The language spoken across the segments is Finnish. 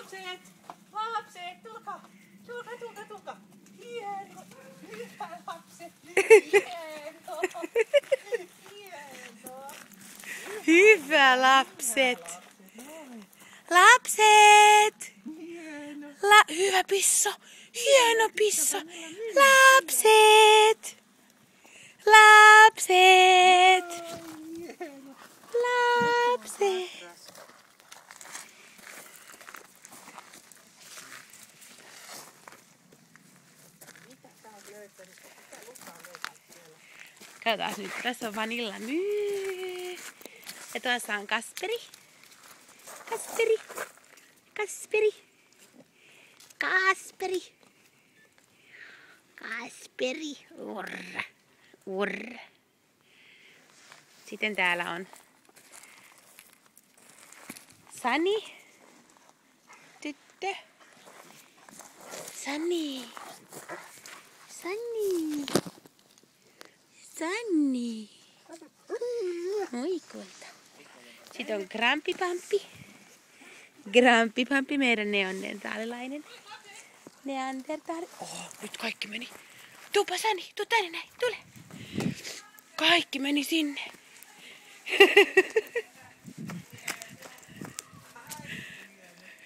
Lapset! Lapset! Tulkaa! Tulkaa, tulkaa, tulkaa! Hieno! Hyvä lapset! Hieno! Hieno! Hyvä lapset! Lapset! Hieno! Hyvä pisso! Hieno pisso! Lapset! Lapset! Hieno! Lapset! Katsotaan nyt, tässä on Vanilla myy. Ja tuossa on Kasperi. Kasperi. Kasperi. Kasperi. Kasperi. Urra. Urra. Sitten täällä on Sani. Tyttö. Sani. Sani. Sanni. Moi kulta. Sitten on Grampipamppi. Grampipamppi, meidän neandertaalilainen. Neandertaali. Nyt kaikki meni. Tuupa Sani, tuu tänne näin, tule. Kaikki meni sinne.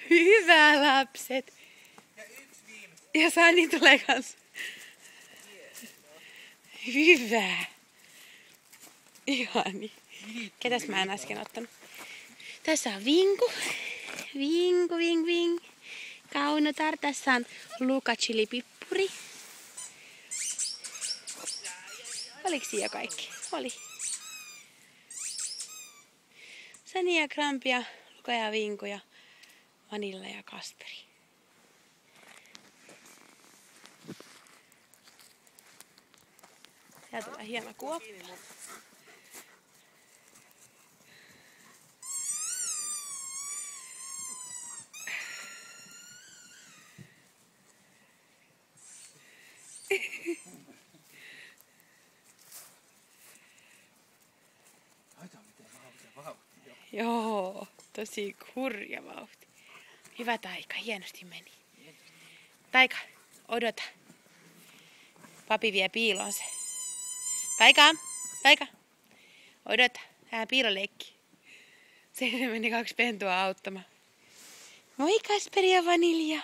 Hyvä lapset. Ja Sani tulee kanssa. Hyvä. Ihani. Ketäs mä en äsken ottanut? Tässä on Vinku. Vinku, ving, ving. Kaunotar. Tässä on Luka Chili Pippuri. Oliko siinä kaikki? Oli. Sani ja Grampi ja Luka ja Vinku ja Vanilla ja Kasperi. Sieltä tulee hieno kuoppa. Joo, tosi hurja vauhti. Hyvä Taika, hienosti meni. Taika, odota. Papi vie piiloon se. Taika, Taika, odota. Tää piiloleikki. Siinä meni 2 pentua auttamaan. Moi Kasperi ja Vanilja.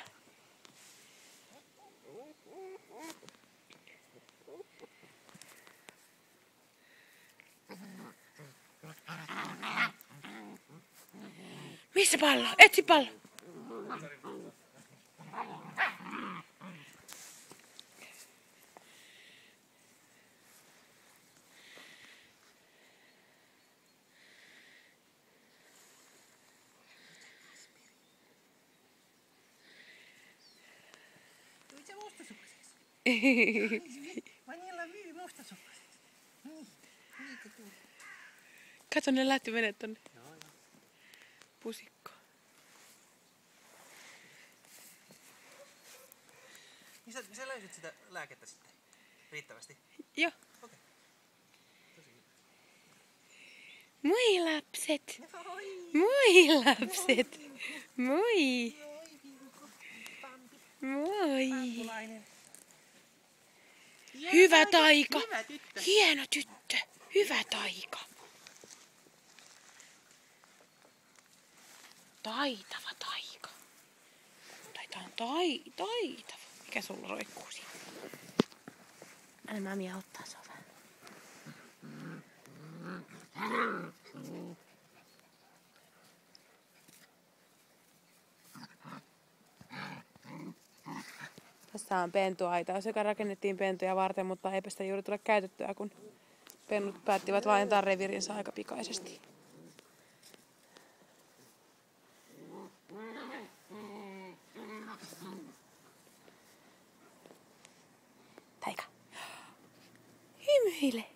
Missä pallo? Etsi pallo. Tuit sä mustasukkaseksi? Vanilla myy mustasukkaseksi. Niitä tuli. Kato, ne lähti menee tonne pusikkoon. Niin sä löysit sitä lääkettä sitten riittävästi? Joo. Okei. Tosi hyvä. Moi lapset. Moi! Moi lapset. Moi. Moi Vinku. Pampi. Moi. Pampulainen. Hyvä Taika. Hyvä tyttö. Hieno tyttö. Hyvä Taika. Taitava Taika. Taita on taitava. Mikä sulla roikkuu siinä? Anna mami auttaa sua vähän. Tässä on pentuaitaus, joka rakennettiin pentuja varten, mutta eipä sitä juuri tule käytettyä, kun pennut päättivät laajentaa reviirinsä aika pikaisesti. Taika. Hymyile.